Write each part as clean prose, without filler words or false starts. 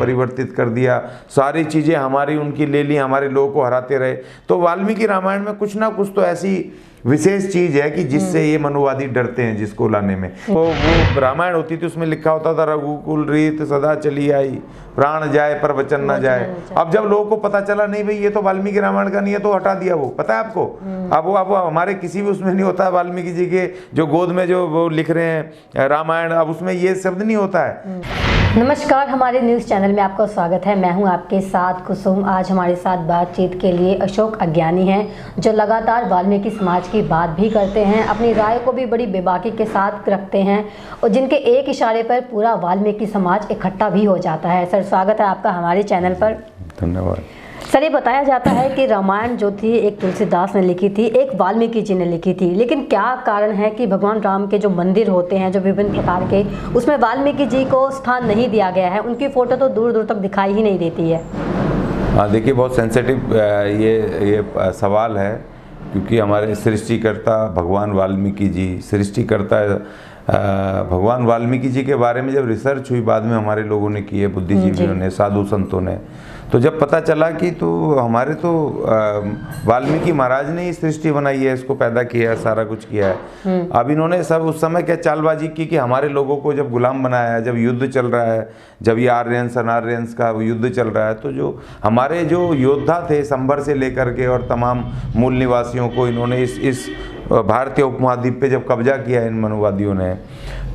परिवर्तित कर दिया, सारी चीज़ें हमारी उनकी ले ली, हमारे लोगों को हराते रहे। तो वाल्मीकि रामायण में कुछ ना कुछ तो ऐसी विशेष चीज है कि जिससे ये मनुवादी डरते हैं जिसको लाने में। तो वो रामायण होती थी, उसमें लिखा होता था रघुकुल रीत सदा चली आई, प्राण जाए पर वचन न जाए। अब जब लोगों को पता चला नहीं भाई ये तो वाल्मीकि रामायण का नहीं है, तो हटा दिया। वो पता है आपको, अब वो हमारे किसी भी उसमें नहीं होता है, वाल्मीकि जी के जो गोद में जो वो लिख रहे हैं रामायण, अब उसमें ये शब्द नहीं होता है। नमस्कार, हमारे न्यूज़ चैनल में आपका स्वागत है। मैं हूं आपके साथ कुसुम। आज हमारे साथ बातचीत के लिए अशोक अज्ञानी हैं, जो लगातार वाल्मीकि समाज की बात भी करते हैं, अपनी राय को भी बड़ी बेबाकी के साथ रखते हैं और जिनके एक इशारे पर पूरा वाल्मीकि समाज इकट्ठा भी हो जाता है। सर, स्वागत है आपका हमारे चैनल पर। धन्यवाद। सर, ये बताया जाता है कि रामायण जो थी एक तुलसीदास ने लिखी थी, एक वाल्मीकि जी ने लिखी थी, लेकिन क्या कारण है कि भगवान राम के जो मंदिर होते हैं जो विभिन्न प्रकार के, उसमें वाल्मीकि जी को स्थान नहीं दिया गया है? उनकी फ़ोटो तो दूर दूर तक दिखाई ही नहीं देती है। हाँ, देखिए, बहुत सेंसिटिव ये सवाल है, क्योंकि हमारे सृष्टिकर्ता भगवान वाल्मीकि जी, सृष्टिकर्ता भगवान वाल्मीकि जी के बारे में जब रिसर्च हुई बाद में हमारे लोगों ने की है, बुद्धिजीवियों ने, साधु संतों ने, तो जब पता चला कि तो हमारे तो वाल्मीकि महाराज ने ही सृष्टि बनाई है, इसको पैदा किया है, सारा कुछ किया है। अब इन्होंने सब उस समय क्या चालबाजी की कि हमारे लोगों को जब गुलाम बनाया है, जब युद्ध चल रहा है, जब ये आर्यंस अनार्यंस का युद्ध चल रहा है, तो जो हमारे जो योद्धा थे संभर से लेकर के और तमाम मूल निवासियों को इन्होंने इस भारतीय उपमहाद्वीप पे जब कब्जा किया इन मनुवादियों ने,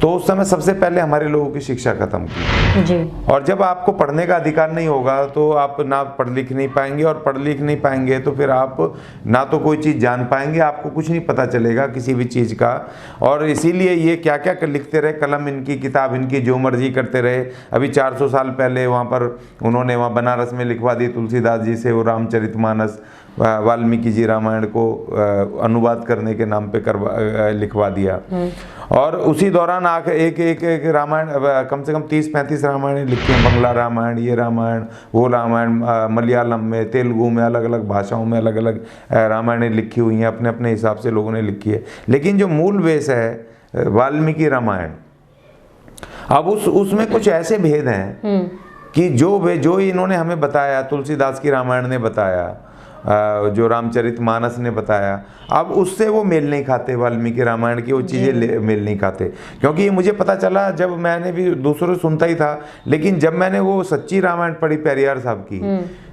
तो उस समय सबसे पहले हमारे लोगों की शिक्षा खत्म की जी। और जब आपको पढ़ने का अधिकार नहीं होगा तो आप ना पढ़ लिख नहीं पाएंगे, और पढ़ लिख नहीं पाएंगे तो फिर आप ना तो कोई चीज़ जान पाएंगे, आपको कुछ नहीं पता चलेगा किसी भी चीज़ का। और इसीलिए ये क्या क्या लिखते रहे, कलम इनकी, किताब इनकी, जो मर्जी करते रहे। अभी 400 साल पहले वहाँ पर उन्होंने वहाँ बनारस में लिखवा दी तुलसीदास जी से वो रामचरितमानस, वाल्मीकि जी रामायण को अनुवाद करने के नाम पे लिखवा दिया। और उसी दौरान आकर एक रामायण, कम से कम 30-35 रामायण लिखी हैं। बंगला रामायण, ये रामायण, वो रामायण, मलयालम में, तेलुगु में, अलग अलग भाषाओं में अलग अलग रामायणें लिखी हुई हैं, अपने अपने हिसाब से लोगों ने लिखी है। लेकिन जो मूल बेस है वाल्मीकि रामायण, अब उसमें कुछ ऐसे भेद हैं कि जो इन्होंने हमें बताया, तुलसीदास की रामायण ने बताया, जो रामचरितमानस ने बताया, अब उससे वो मेल नहीं खाते। वाल्मीकि रामायण की वो चीज़ें मेल नहीं खाते, क्योंकि ये मुझे पता चला, जब मैंने भी दूसरों से सुनता ही था, लेकिन जब मैंने वो सच्ची रामायण पढ़ी पेरियार साहब की,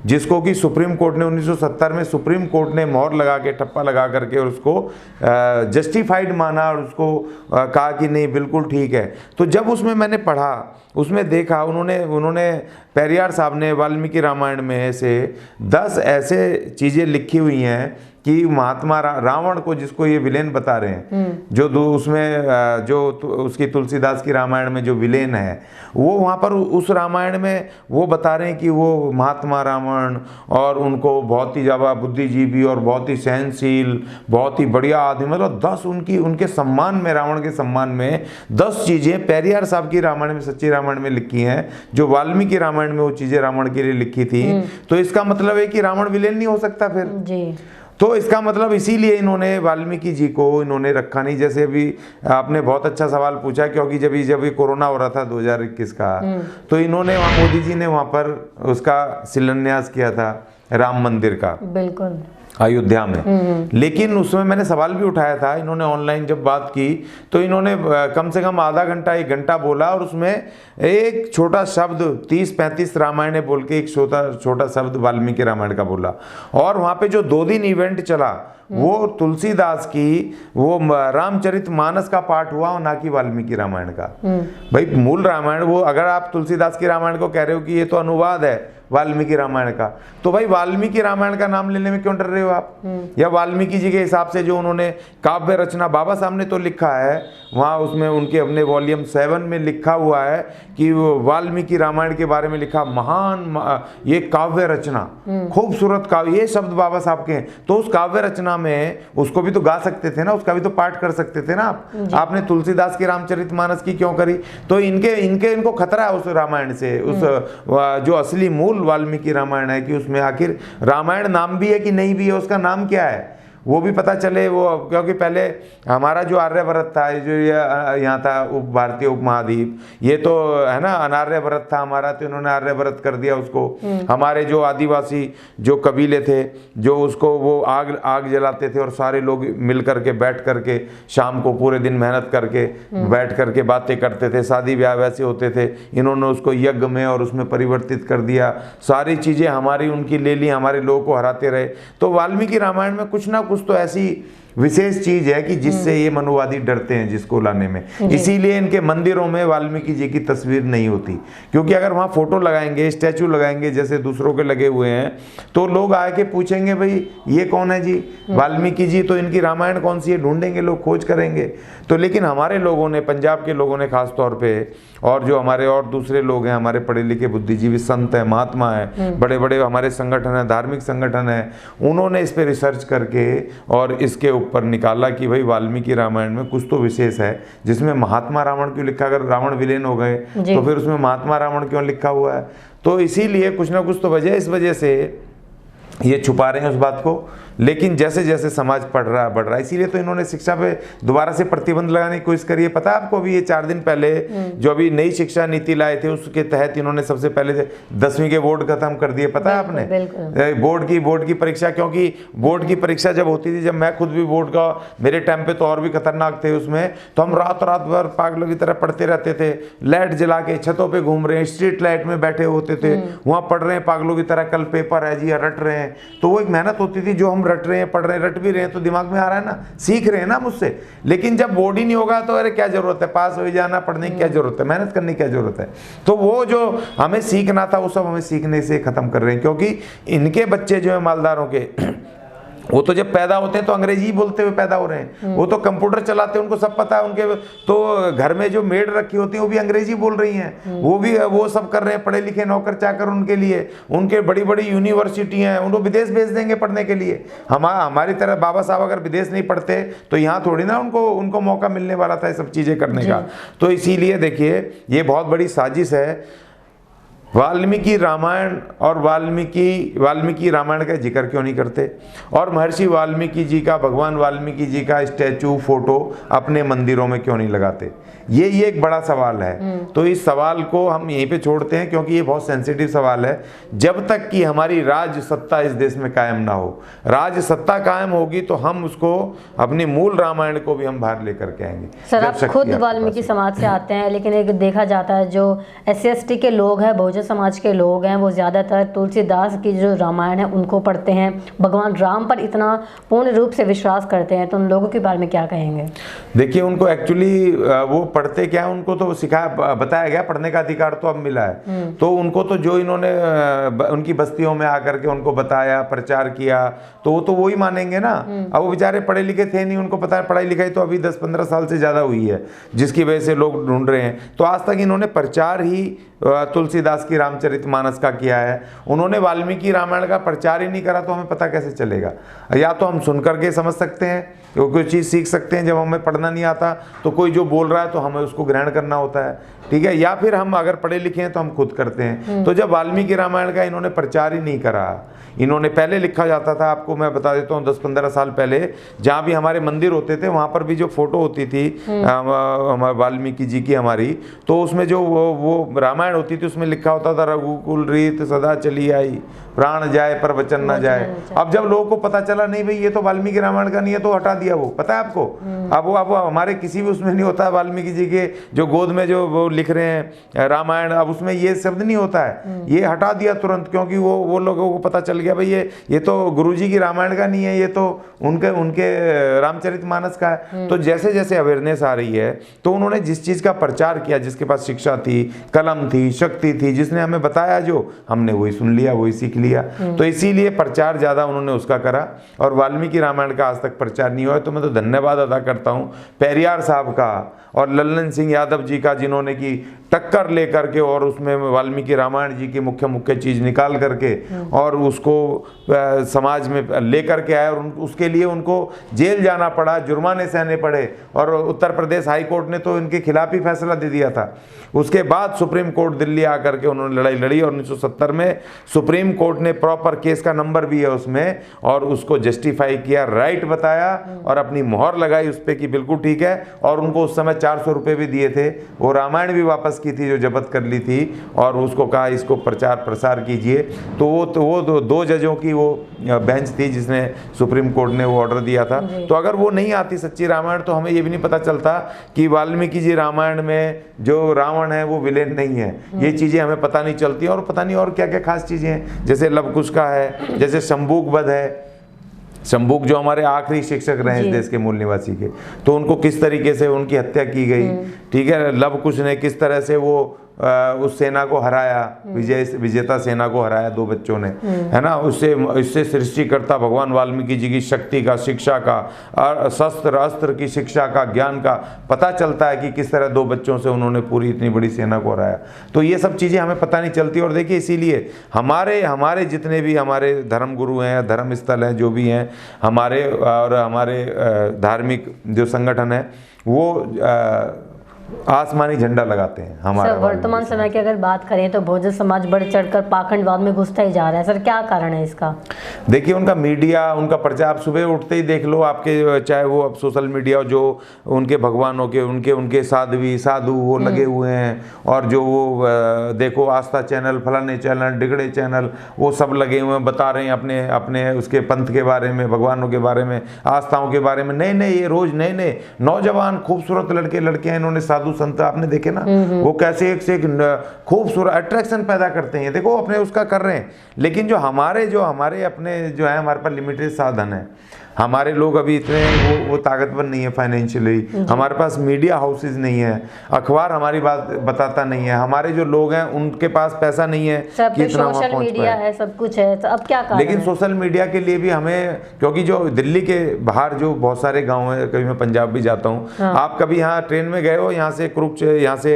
जिसको कि सुप्रीम कोर्ट ने 1970 में सुप्रीम कोर्ट ने मोहर लगा के, ठप्पा लगा करके और उसको जस्टिफाइड माना और उसको कहा कि नहीं बिल्कुल ठीक है। तो जब उसमें मैंने पढ़ा, उसमें देखा, उन्होंने पेरियार साहब ने वाल्मीकि रामायण में से 10 ऐसे चीज़ें लिखी हुई हैं कि महात्मा रावण को, जिसको ये विलेन बता रहे हैं, जो उसमें जो उसकी तुलसीदास की रामायण में जो विलेन है, वो वहाँ पर उस रामायण में वो बता रहे हैं कि वो महात्मा रावण और उनको बहुत ही ज़्यादा बुद्धिजीवी और बहुत ही सहनशील, बहुत ही बढ़िया आदमी, मतलब 10 उनके सम्मान में, रावण के सम्मान में 10 चीज़ें पेरियार साहब की रामायण में, सच्ची रामायण में लिखी हैं, जो वाल्मीकि रामायण में वो चीज़ें रावण के लिए लिखी थी। तो इसका मतलब है कि रावण विलेन नहीं हो सकता फिर जी। तो इसका मतलब इसीलिए इन्होंने वाल्मीकि जी को इन्होंने रखा नहीं। जैसे अभी आपने बहुत अच्छा सवाल पूछा, क्योंकि जब ये कोरोना हो रहा था 2021 का, तो इन्होंने वहाँ मोदी जी ने वहाँ पर उसका शिलान्यास किया था राम मंदिर का, बिल्कुल, अयोध्या में। लेकिन उसमें मैंने सवाल भी उठाया था, इन्होंने ऑनलाइन जब बात की तो इन्होंने कम से कम आधा घंटा 1 घंटा बोला, और उसमें एक छोटा शब्द 30-35 रामायण बोल के एक छोटा शब्द वाल्मीकि रामायण का बोला। और वहाँ पे जो 2 दिन इवेंट चला, वो तुलसीदास की वो रामचरितमानस का पाठ हुआ, ना कि वाल्मीकि रामायण का। भाई मूल रामायण वो, अगर आप तुलसीदास की रामायण को कह रहे हो कि ये तो अनुवाद है वाल्मीकि रामायण का, तो भाई वाल्मीकि रामायण का नाम लेने में क्यों डर रहे हो आप? या वाल्मीकि जी के हिसाब से जो उन्होंने काव्य रचना, बाबा साहब ने तो लिखा है वहाँ, उसमें उनके अपने वॉल्यूम 7 में लिखा हुआ है कि वाल्मीकि रामायण के बारे में लिखा, महान ये काव्य रचना, खूबसूरत काव्य, ये शब्द बाबा साहब के हैं। तो उस काव्य रचना में उसको भी तो गा सकते थे ना, उसका भी तो पाठ कर सकते थे ना आप। आपने तुलसीदास की रामचरितमानस की क्यों करी? तो इनको खतरा है उस रामायण से, उस जो असली मूल वाल्मीकि रामायण है, कि उसमें आखिर रामायण नाम भी है कि नहीं भी है, उसका नाम क्या है? वो भी पता चले। वो क्योंकि पहले हमारा जो आर्यभट्ट था, जो यहाँ था भारतीय उपमहाद्वीप, ये तो है ना अनार्यभट्ट था हमारा, तो इन्होंने आर्यभट्ट कर दिया उसको। हमारे जो आदिवासी जो कबीले थे, जो उसको वो आग जलाते थे और सारे लोग मिल करके बैठ करके शाम को पूरे दिन मेहनत करके बैठ करके बातें करते थे, शादी ब्याह वैसे होते थे। इन्होंने उसको यज्ञ में और उसमें परिवर्तित कर दिया, सारी चीज़ें हमारी उनकी ले ली, हमारे लोगों को हराते रहे। तो वाल्मीकि रामायण में कुछ ना कुछ तो ऐसी विशेष चीज है कि जिससे ये मनुवादी डरते हैं जिसको लाने में। इसीलिए इनके मंदिरों में वाल्मीकि जी की तस्वीर नहीं होती, क्योंकि अगर वहाँ फोटो लगाएंगे, स्टैचू लगाएंगे जैसे दूसरों के लगे हुए हैं, तो लोग आके पूछेंगे भाई ये कौन है जी, वाल्मीकि जी, तो इनकी रामायण कौन सी है, ढूंढेंगे लोग, खोज करेंगे। तो लेकिन हमारे लोगों ने, पंजाब के लोगों ने खास तौर पे, और जो हमारे और दूसरे लोग हैं, हमारे पढ़े लिखे बुद्धिजीवी संत हैं, महात्मा हैं, बड़े बड़े हमारे संगठन हैं, धार्मिक संगठन हैं, उन्होंने इस पे रिसर्च करके और इसके ऊपर निकाला कि भाई वाल्मीकि रामायण में कुछ तो विशेष है, जिसमें महात्मा रावण क्यों लिखा। अगर रावण विलेन हो गए तो फिर उसमें महात्मा रावण क्यों लिखा हुआ है। तो इसीलिए कुछ ना कुछ तो वजह, इस वजह से ये छुपा रहे हैं उस बात को। लेकिन जैसे जैसे समाज बढ़ रहा है, इसीलिए तो इन्होंने शिक्षा पे दोबारा से प्रतिबंध लगाने की कोशिश करी है। पता है आपको, अभी ये 4 दिन पहले जो अभी नई शिक्षा नीति लाए थे, उसके तहत इन्होंने सबसे पहले 10वीं के बोर्ड खत्म कर दिए। पता है आपने, बोर्ड की परीक्षा, क्योंकि बोर्ड की परीक्षा जब होती थी, जब मैं खुद भी बोर्ड का, मेरे टाइम पे तो और भी खतरनाक थे उसमें, तो हम रात भर पागलों की तरह पढ़ते रहते थे। लाइट जला के छतों पर घूम रहे हैं, स्ट्रीट लाइट में बैठे होते थे, वहाँ पढ़ रहे हैं पागलों की तरह, कल पेपर है जी, रट रहे हैं। तो वो एक मेहनत होती थी, जो हम रट रहे हैं, पढ़ रहे हैं, रट भी रहे हैं, तो दिमाग में आ रहा है ना, सीख रहे हैं ना मुझसे। लेकिन जब बोर्ड ही नहीं होगा तो अरे क्या जरूरत है, पास हो जाना, पढ़ने की क्या जरूरत है, मेहनत करने की क्या जरूरत है। तो वो जो हमें सीखना था वो सब हमें सीखने से खत्म कर रहे हैं, क्योंकि इनके बच्चे जो है मालदारों के, वो तो जब पैदा होते हैं तो अंग्रेजी बोलते हुए पैदा हो रहे हैं। वो तो कंप्यूटर चलाते हैं, उनको सब पता है। उनके तो घर में जो मेड रखी होती है वो भी अंग्रेजी बोल रही हैं, वो सब कर रहे हैं, पढ़े लिखे नौकर चाकर उनके लिए। उनके बड़ी बड़ी यूनिवर्सिटी हैं, उनको विदेश भेज देंगे पढ़ने के लिए। हमारी तरह बाबा साहब अगर विदेश नहीं पढ़ते तो यहाँ थोड़ी ना उनको मौका मिलने वाला था ये सब चीज़ें करने का। तो इसीलिए देखिए, ये बहुत बड़ी साजिश है। वाल्मीकि रामायण और वाल्मीकि रामायण का जिक्र क्यों नहीं करते, और महर्षि वाल्मीकि जी का, भगवान वाल्मीकि जी का स्टैचू, फोटो अपने मंदिरों में क्यों नहीं लगाते, ये एक बड़ा सवाल है। तो इस सवाल को हम यहीं पे छोड़ते हैं, क्योंकि ये बहुत सेंसिटिव सवाल है। जब तक कि हमारी राज सत्ता इस देश में कायम ना हो, राज सत्ता कायम होगी तो हम उसको, अपनी मूल रामायण को भी हम बाहर लेकर के आएंगे। सर, आप खुद वाल्मीकि समाज से आते हैं, लेकिन एक देखा जाता है जो SC/ST के लोग हैं, बहुजन समाज के लोग हैं, वो ज़्यादातर तुलसीदास की जो रामायण है उनको पढ़ते हैं, भगवान राम पर इतना पूर्ण रूप से विश्वास करते हैं। तो उन लोगों के बारे में क्या कहेंगे? देखिए, उनको एक्चुअली वो पढ़ते क्या, उनको तो सिखाया, बताया गया, पढ़ने का अधिकार तो अब मिला है। तो उनको तो जो इन्होंने उनकी बस्तियों में आकर के उनको बताया, प्रचार किया, तो वो तो वही मानेंगे ना। अब वो बेचारे पढ़े लिखे थे नहीं, उनको पता है पढ़ाई लिखाई तो अभी 10-15 साल से ज़्यादा हुई है, जिसकी वजह से लोग ढूंढ रहे हैं। तो आज तक इन्होंने प्रचार ही तुलसीदास की रामचरितमानस का किया है। उन्होंने वाल्मीकि रामायण का प्रचार ही नहीं करा, तो हमें पता कैसे चलेगा। या तो हम सुन करके समझ सकते हैं, कोई चीज़ सीख सकते हैं, जब हमें पढ़ना नहीं आता तो कोई जो बोल रहा है तो हमें उसको ग्रहण करना होता है, ठीक है। या फिर हम अगर पढ़े लिखे हैं तो हम खुद करते हैं। तो जब वाल्मीकि रामायण का इन्होंने प्रचार ही नहीं करा, इन्होंने पहले लिखा जाता था, आपको मैं बता देता हूँ, 10-15 साल पहले जहाँ भी हमारे मंदिर होते थे वहाँ पर भी जो फोटो होती थी वाल्मीकि जी की हमारी, तो उसमें जो वो रामायण होती थी उसमें लिखा होता था, रघुकुल रीत सदा चली आई, प्राण जाए पर वचन न जाए। अब जब लोगों को पता चला नहीं भाई ये तो वाल्मीकि रामायण का नहीं है, तो हटा दिया वो, पता है आपको। अब वो हमारे किसी भी उसमें नहीं होता, वाल्मीकि जी के जो गोद में जो वो लिख रहे हैं रामायण, अब उसमें ये शब्द नहीं होता है, ये हटा दिया तुरंत, क्योंकि वो लोगों को पता चल गया भाई ये तो गुरुजी की रामायण का नहीं है, ये तो उनके रामचरितमानस का है। तो जैसे जैसे अवेयरनेस आ रही है, तो उन्होंने जिस चीज़ का प्रचार किया, जिसके पास शिक्षा थी, कलम थी, शक्ति थी, जिसने हमें बताया, जो हमने वही सुन लिया, वही सीख लिया। तो इसीलिए प्रचार ज़्यादा उन्होंने उसका करा, और वाल्मीकि रामायण का आज तक प्रचार नहीं हुआ। तो मैं तो धन्यवाद अदा करता हूँ पेरियार साहब का और लल्लन सिंह यादव जी का, जिन्होंने की टक्कर लेकर के और उसमें वाल्मीकि रामायण जी की मुख्य चीज़ निकाल करके और उसको समाज में लेकर के आए और उसके लिए उनको जेल जाना पड़ा, जुर्माने सहने पड़े और उत्तर प्रदेश हाई कोर्ट ने तो इनके खिलाफ ही फैसला दे दिया था। उसके बाद सुप्रीम कोर्ट दिल्ली आकर के उन्होंने लड़ाई लड़ी और 1970 में सुप्रीम कोर्ट ने प्रॉपर केस का नंबर भी है उसमें और उसको जस्टिफाई किया, राइट बताया और अपनी मोहर लगाई उस पर कि बिल्कुल ठीक है। और उनको उस समय 400 रुपये भी दिए थे। वो रामायण भी वापस की थी जो जब्त कर ली थी और उसको कहा इसको प्रचार प्रसार कीजिए। तो वो दो जजों की वो बेंच थी जिसने सुप्रीम कोर्ट ने वो ऑर्डर दिया था। तो अगर वो नहीं आती सच्ची रामायण तो हमें ये भी नहीं पता चलता कि वाल्मीकि जी रामायण में जो रावण है वो विलेन नहीं है। ये चीज़ें हमें पता नहीं चलती और पता नहीं और क्या क्या खास चीज़ें हैं, जैसे लव कुश का है, जैसे शंबुक वध है। शंबुक जो हमारे आखिरी शिक्षक रहे इस देश के मूल निवासी के, तो उनको किस तरीके से उनकी हत्या की गई, ठीक है। लव कुश ने किस तरह से वो उस सेना को हराया, विजेता सेना को हराया 2 बच्चों ने, है ना। इससे सृष्टिकर्ता भगवान वाल्मीकि जी की शक्ति का, शिक्षा का, शस्त्र अस्त्र की शिक्षा का, ज्ञान का पता चलता है कि किस तरह 2 बच्चों से उन्होंने पूरी इतनी बड़ी सेना को हराया। तो ये सब चीज़ें हमें पता नहीं चलती। और देखिए इसीलिए हमारे जितने भी हमारे धर्म गुरु हैं, धर्म स्थल हैं, जो भी हैं हमारे और हमारे धार्मिक जो संगठन है वो आसमानी झंडा लगाते हैं हमारा। सर वर्तमान समय की अगर बात करें तो बहुजन समाज बढ़ चढ़कर पाखंडवाद में घुसता ही जा रहा है। सर क्या कारण है इसका? देखिए उनका मीडिया, उनका प्रचार, आप सुबह उठते ही देख लो आपके, चाहे वो अब सोशल मीडिया जो उनके भगवानों के उनके साधु वो लगे हुए हैं और जो वो देखो आस्था चैनल, फलाने चैनल, डिगड़े चैनल, वो सब लगे हुए हैं, बता रहे हैं अपने उसके पंथ के बारे में, भगवानों के बारे में, आस्थाओं के बारे में। नए ये रोज नए नौजवान खूबसूरत लड़के इन्होंने साधु संत आपने देखे ना, वो कैसे एक से एक खूबसूरत अट्रैक्शन पैदा करते हैं। देखो अपने उसका कर रहे हैं, लेकिन जो हमारे अपने जो है हमारे पास लिमिटेड साधन है। हमारे लोग अभी इतने वो ताकतवर नहीं है फाइनेंशियली, हमारे पास मीडिया हाउसेज नहीं है, अखबार हमारी बात बताता नहीं है, हमारे जो लोग हैं उनके पास पैसा नहीं है कि इतना वहाँ पहुँच मीडिया है, सब कुछ है, तो अब क्या कारण लेकिन सोशल मीडिया के लिए भी हमें, क्योंकि जो दिल्ली के बाहर जो बहुत सारे गाँव हैं, कभी मैं पंजाब भी जाता हूँ, आप कभी यहाँ ट्रेन में गए हो, यहाँ से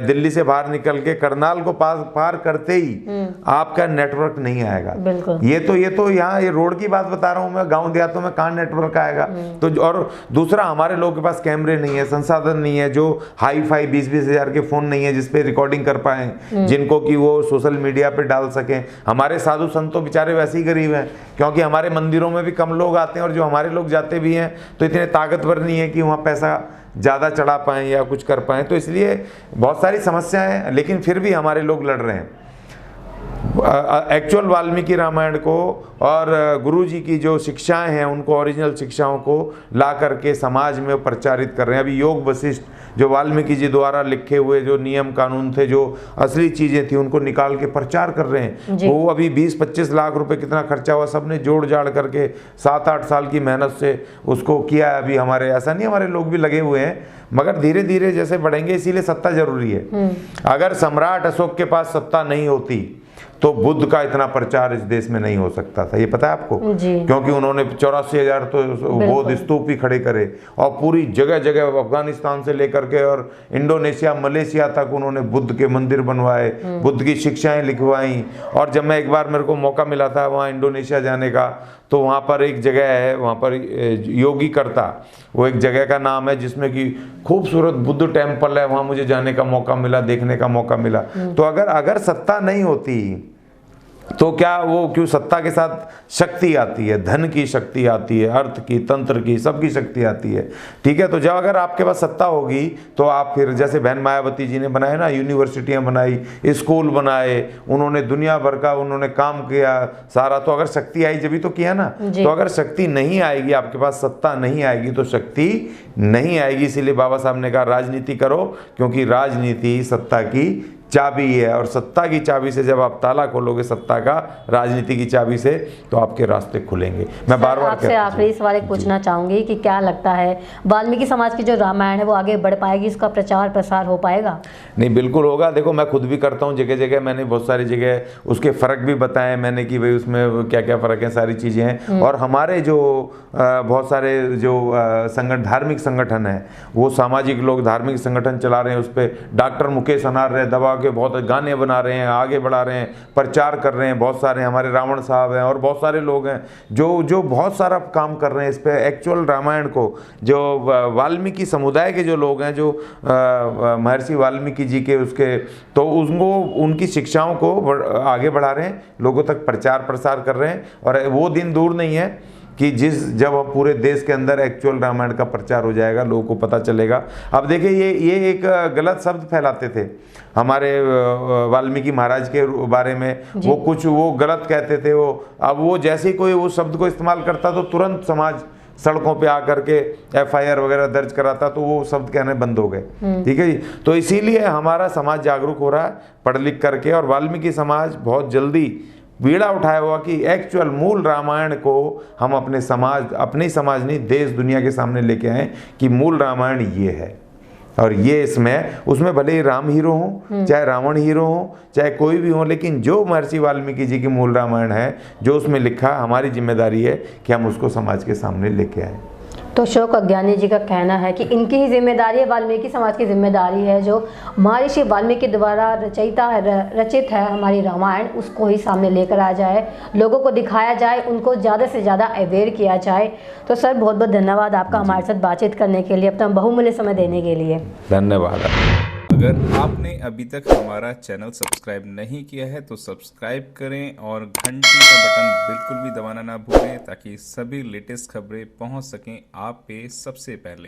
दिल्ली से बाहर निकल के करनाल को पार करते ही आपका नेटवर्क नहीं आएगा। ये तो यहाँ ये रोड की बात बता रहा हूँ मैं, गाँव देहातों में कहाँ नेटवर्क आएगा। तो और दूसरा हमारे लोगों के पास कैमरे नहीं है, संसाधन नहीं है, जो हाई फाई 20-20 हज़ार के फोन नहीं है जिसपे रिकॉर्डिंग कर पाए, जिनको कि वो सोशल मीडिया पे डाल सकें। हमारे साधु संत तो बेचारे वैसे ही गरीब हैं, क्योंकि हमारे मंदिरों में भी कम लोग आते हैं और जो हमारे लोग जाते भी हैं तो इतने ताकतवर नहीं है कि वहाँ पैसा ज़्यादा चढ़ा पाएँ या कुछ कर पाएँ। तो इसलिए बहुत सारी समस्याएं हैं, लेकिन फिर भी हमारे लोग लड़ रहे हैं एक्चुअल वाल्मीकि रामायण को और गुरु जी की जो शिक्षाएं हैं उनको, ओरिजिनल शिक्षाओं को ला करके समाज में प्रचारित कर रहे हैं। अभी योग वशिष्ठ जो वाल्मीकि जी द्वारा लिखे हुए जो नियम कानून थे, जो असली चीज़ें थी, उनको निकाल के प्रचार कर रहे हैं। वो अभी 20-25 लाख रुपए कितना खर्चा हुआ, सबने जोड़ जाड़ करके 7-8 साल की मेहनत से उसको किया है। अभी हमारे ऐसा नहीं, हमारे लोग भी लगे हुए हैं, मगर धीरे धीरे जैसे बढ़ेंगे। इसीलिए सत्ता जरूरी है। अगर सम्राट अशोक के पास सत्ता नहीं होती तो बुद्ध का इतना प्रचार इस देश में नहीं हो सकता था। ये पता है आपको? क्योंकि उन्होंने 84,000 तो बौद्ध स्तूप ही खड़े करे और पूरी जगह जगह अफगानिस्तान से लेकर के और इंडोनेशिया, मलेशिया तक उन्होंने बुद्ध के मंदिर बनवाए, बुद्ध की शिक्षाएं लिखवाई। और जब मैं एक बार मेरे को मौका मिला था वहाँ इंडोनेशिया जाने का, तो वहाँ पर एक जगह है, वहाँ पर योगी करता, वो एक जगह का नाम है जिसमें कि खूबसूरत बुद्ध टेम्पल है, वहाँ मुझे जाने का मौका मिला, देखने का मौका मिला। तो अगर सत्ता नहीं होती तो क्या वो, क्यों सत्ता के साथ शक्ति आती है, धन की शक्ति आती है, अर्थ की, तंत्र की, सबकी शक्ति आती है, ठीक है। तो जब अगर आपके पास सत्ता होगी तो आप फिर, जैसे बहन मायावती जी ने बनाए ना, यूनिवर्सिटियां बनाई, स्कूल बनाए, उन्होंने दुनिया भर का उन्होंने काम किया सारा। तो अगर शक्ति आई जब तो किया ना। तो अगर शक्ति नहीं आएगी, आपके पास सत्ता नहीं आएगी तो शक्ति नहीं आएगी। इसीलिए बाबा साहब ने कहा राजनीति करो, क्योंकि राजनीति सत्ता की चाबी है, और सत्ता की चाबी से जब आप ताला खोलोगे, सत्ता का, राजनीति की चाबी से, तो आपके रास्ते खुलेंगे। मैं बार बार आपसे आखिरी सवाल एक पूछना चाहूंगी कि क्या लगता है वाल्मीकि समाज की जो रामायण है वो आगे बढ़ पाएगी, इसका प्रचार प्रसार हो पाएगा? नहीं, बिल्कुल होगा। देखो मैं खुद भी करता हूँ, जगह जगह मैंने बहुत सारी जगह उसके फ़र्क भी बताए मैंने कि भाई उसमें क्या क्या फ़र्क है, सारी चीज़ें हैं। और हमारे जो बहुत सारे जो धार्मिक संगठन है, वो सामाजिक लोग धार्मिक संगठन चला रहे हैं। उस पर डॉक्टर मुकेश अनार्य दवा गा के बहुत गाने बना रहे हैं, आगे बढ़ा रहे हैं, प्रचार कर रहे हैं। बहुत सारे हमारे रावण साहब हैं और बहुत सारे लोग हैं जो बहुत सारा काम कर रहे हैं इस पे। एक्चुअल रामायण को जो वाल्मीकि समुदाय के जो लोग हैं, जो महर्षि वाल्मीकि जी के उसके, तो उनको उनकी शिक्षाओं को आगे बढ़ा रहे हैं, लोगों तक प्रचार प्रसार कर रहे हैं। और वो दिन दूर नहीं है कि जब अब पूरे देश के अंदर एक्चुअल रामायण का प्रचार हो जाएगा, लोगों को पता चलेगा। अब देखिए ये एक गलत शब्द फैलाते थे हमारे वाल्मीकि महाराज के बारे में, वो गलत कहते थे। अब वो जैसे ही कोई वो शब्द को इस्तेमाल करता तो तुरंत समाज सड़कों पे आकर के FIR वगैरह दर्ज कराता, तो वो शब्द कहने बंद हो गए। ठीक है जी। तो इसीलिए हमारा समाज जागरूक हो रहा है पढ़ लिख करके, और वाल्मीकि समाज बहुत जल्दी बीड़ा उठाया हुआ कि एक्चुअल मूल रामायण को हम अपने समाज नहीं, देश दुनिया के सामने लेके आए कि मूल रामायण ये है। और ये उसमें भले ही राम हीरो हो, चाहे रावण हीरो हो, चाहे कोई भी हो, लेकिन जो महर्षि वाल्मीकि जी की मूल रामायण है, जो उसमें लिखा, हमारी जिम्मेदारी है कि हम उसको समाज के सामने लेके आए। तो अशोक अज्ञानी जी का कहना है कि इनकी ही जिम्मेदारी है, वाल्मीकि समाज की जिम्मेदारी है, जो महर्षि वाल्मीकि द्वारा रचित है हमारी रामायण, उसको ही सामने लेकर आ जाए, लोगों को दिखाया जाए, उनको ज़्यादा से ज़्यादा अवेयर किया जाए। तो सर बहुत बहुत धन्यवाद आपका हमारे साथ बातचीत करने के लिए, अपना बहुमूल्य समय देने के लिए। धन्यवाद। अगर आपने अभी तक हमारा चैनल सब्सक्राइब नहीं किया है तो सब्सक्राइब करें और घंटी का बटन बिल्कुल भी दबाना ना भूलें, ताकि सभी लेटेस्ट खबरें पहुंच सकें आप पे सबसे पहले।